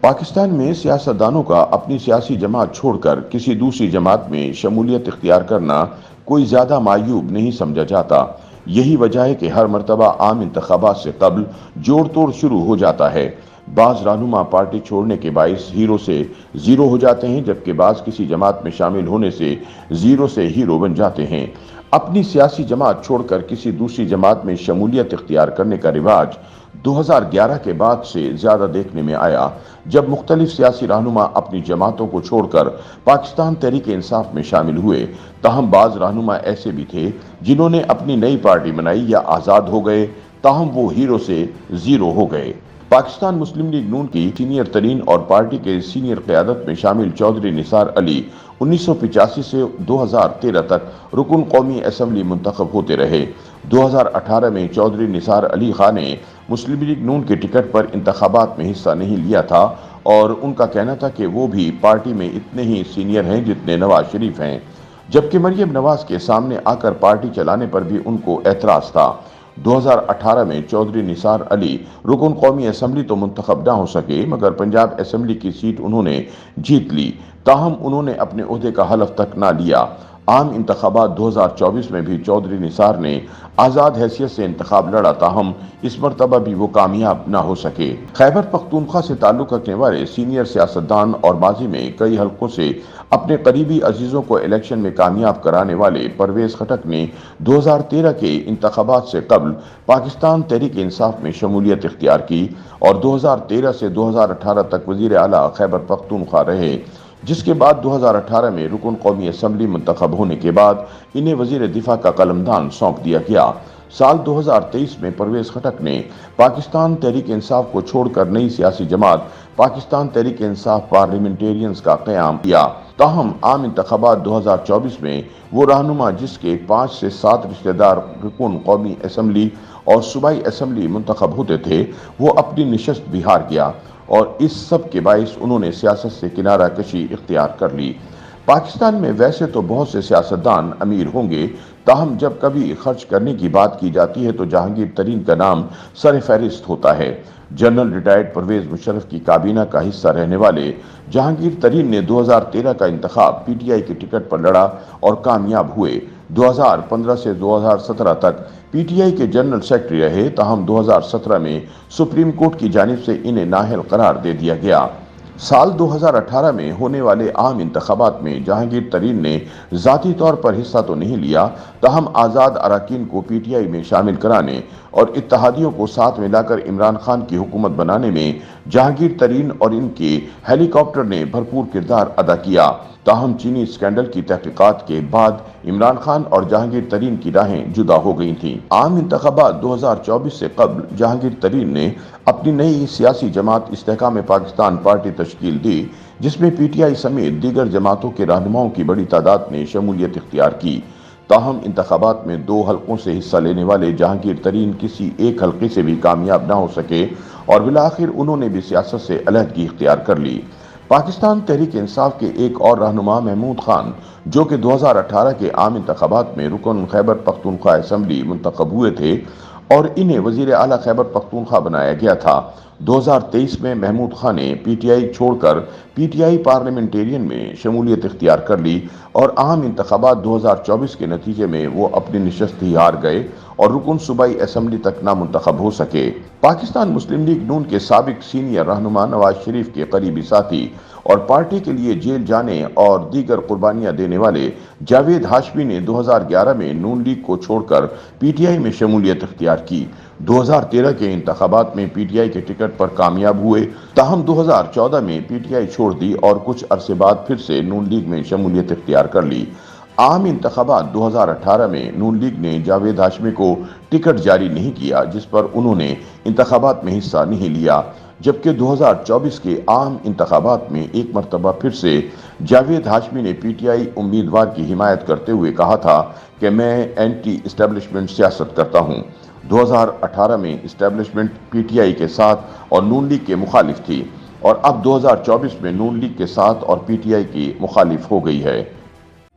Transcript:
پاکستان میں سیاستدانوں کا اپنی سیاسی جماعت چھوڑ کر کسی دوسری جماعت میں شمولیت اختیار کرنا کوئی زیادہ معیوب نہیں سمجھا جاتا۔ یہی وجہ ہے کہ ہر مرتبہ عام انتخابات سے قبل جوڑ توڑ شروع ہو جاتا ہے۔ بعض رہنما پارٹی چھوڑنے کے باعث ہیرو سے زیرو ہو جاتے ہیں، جبکہ بعض کسی جماعت میں شامل ہونے سے زیرو سے ہیرو بن جاتے ہیں۔ اپنی سیاسی جماعت چھوڑ کر کسی دوسری جماعت میں شمولیت اختیار کرنے کا رواج 2011 کے بعد سے زیادہ دیکھنے میں آیا، جب مختلف سیاسی رہنما اپنی جماعتوں کو چھوڑ کر پاکستان تحریک انصاف میں شامل ہوئے۔ تاہم بعض رہنما ایسے بھی تھے جنہوں نے اپنی نئی پارٹی بنائی یا آزاد ہو گئے، تاہم وہ ہیرو سے زیرو ہو گئے۔ پاکستان مسلم لیگ نون کی سینئر ترین اور پارٹی کے سینئر قیادت میں شامل چودھری نثار علی 1985 سے 2013 تک رکن قومی اسمبلی منتخب ہوتے رہے۔ 2018 میں چودھری نثار علی خان نے مسلم لیگ نون کے ٹکٹ پر انتخابات میں حصہ نہیں لیا تھا اور ان کا کہنا تھا کہ وہ بھی پارٹی میں اتنے ہی سینئر ہیں جتنے نواز شریف ہیں، جبکہ مریم نواز کے سامنے آ کر پارٹی چلانے پر بھی ان کو اعتراض تھا۔ 2018 میں چودھری نثار علی رکن قومی اسمبلی تو منتخب نہ ہو سکے، مگر پنجاب اسمبلی کی سیٹ انہوں نے جیت لی، تاہم انہوں نے اپنے عہدے کا حلف تک نہ لیا۔ عام انتخابات 2024 میں بھی چودھری نثار نے آزاد حیثیت سے انتخاب لڑا، تاہم اس مرتبہ بھی وہ کامیاب نہ ہو سکے۔ خیبر پختونخوا سے تعلق رکھنے والے سینئر سیاستدان اور ماضی میں کئی حلقوں سے اپنے قریبی عزیزوں کو الیکشن میں کامیاب کرانے والے پرویز خٹک نے 2013 کے انتخابات سے قبل پاکستان تحریک انصاف میں شمولیت اختیار کی اور 2013 سے 2018 تک وزیر اعلیٰ خیبر پختونخوا رہے، جس کے بعد 2018 میں رکن قومی اسمبلی منتخب ہونے کے بعد انہیں وزیر دفاع کا قلمدان سونپ دیا گیا۔ سال 2023 میں پرویز خٹک نے پاکستان تحریک انصاف کو چھوڑ کر نئی سیاسی جماعت پاکستان تحریک انصاف پارلیمنٹیرینز کا قیام کیا۔ تاہم عام انتخابات 2024 میں وہ رہنما جس کے 5 سے 7 رشتہ دار رکن قومی اسمبلی اور صوبائی اسمبلی منتخب ہوتے تھے، وہ اپنی نشست بھی ہار گیا اور اس سب کے باعث انہوں نے سیاست سے کنارہ کشی اختیار کر لی۔ پاکستان میں ویسے تو بہت سے سیاستدان امیر ہوں گے، تاہم جب کبھی خرچ کرنے کی بات کی جاتی ہے تو جہانگیر ترین کا نام سر فہرست ہوتا ہے۔ جنرل ریٹائرڈ پرویز مشرف کی کابینہ کا حصہ رہنے والے جہانگیر ترین نے 2013 کا انتخاب پی ٹی آئی کے ٹکٹ پر لڑا اور کامیاب ہوئے۔ 2015 سے 2017 تک پی ٹی آئی کے جنرل سیکرٹری رہے، تاہم 2017 میں سپریم کورٹ کی جانب سے انہیں نااہل قرار دے دیا گیا۔ سال 2018 میں ہونے والے عام انتخابات میں جہانگیر ترین نے ذاتی طور پر حصہ تو نہیں لیا، تاہم آزاد اراکین کو پی ٹی آئی میں شامل کرانے اور اتحادیوں کو ساتھ ملا کر عمران خان کی حکومت بنانے میں جہانگیر ترین اور ان کے ہیلی کاپٹر نے بھرپور کردار ادا کیا۔ تاہم چینی اسکینڈل کی تحقیقات کے بعد عمران خان اور جہانگیر ترین کی راہیں جدا ہو گئی تھیں۔ عام انتخابات 2024 سے قبل جہانگیر ترین نے اپنی نئی سیاسی جماعت استحکام پاکستان پارٹی تشکیل دی، جس میں پی ٹی آئی سمیت دیگر جماعتوں کے رہنماؤں کی بڑی تعداد نے شمولیت اختیار کی۔ تاہم انتخابات میں 2 حلقوں سے حصہ لینے والے جہانگیر ترین کسی ایک حلقے سے بھی کامیاب نہ ہو سکے اور بالآخر انہوں نے بھی سیاست سے علیحدگی اختیار کر لی۔ پاکستان تحریک انصاف کے ایک اور رہنما محمود خان، جو کہ 2018 کے عام انتخابات میں رکن خیبر پختونخوا اسمبلی منتخب ہوئے تھے اور انہیں وزیر اعلیٰ خیبر پختونخوا بنایا گیا تھا، 2023 میں محمود خان نے پی ٹی آئی چھوڑ کر پی ٹی آئی پارلیمنٹیرین میں شمولیت اختیار کر لی اور عام انتخابات 2024 کے نتیجے میں وہ اپنی نشست ہی ہار گئے اور رکن صوبائی اسمبلی تک نہ منتخب ہو سکے۔ پاکستان مسلم لیگ نون کے سابق سینئر رہنما نواز شریف کے قریبی ساتھی اور پارٹی کے لیے جیل جانے اور دیگر قربانیاں دینے والے جاوید ہاشمی نے 2011 میں نون لیگ کو چھوڑ کر پی ٹی آئی میں شمولیت اختیار کی۔ 2013 کے انتخابات میں پی ٹی آئی کے ٹکٹ پر کامیاب ہوئے، تاہم 2014 میں پی ٹی آئی چھوڑ دی اور کچھ عرصے بعد پھر سے نون لیگ میں شمولیت اختیار کر لی۔ عام انتخابات 2018 میں نون لیگ نے جاوید ہاشمی کو ٹکٹ جاری نہیں کیا، جس پر انہوں نے انتخابات میں حصہ نہیں لیا، جبکہ 2024 کے عام انتخابات میں ایک مرتبہ پھر سے جاوید ہاشمی نے پی ٹی آئی امیدوار کی حمایت کرتے ہوئے کہا تھا کہ میں اینٹی اسٹیبلشمنٹ سیاست کرتا ہوں۔ 2018 میں اسٹیبلشمنٹ پی ٹی آئی کے ساتھ اور نون لیگ کے مخالف تھی اور اب 2024 میں نون لیگ کے ساتھ اور پی ٹی آئی کی مخالف ہو گئی ہے۔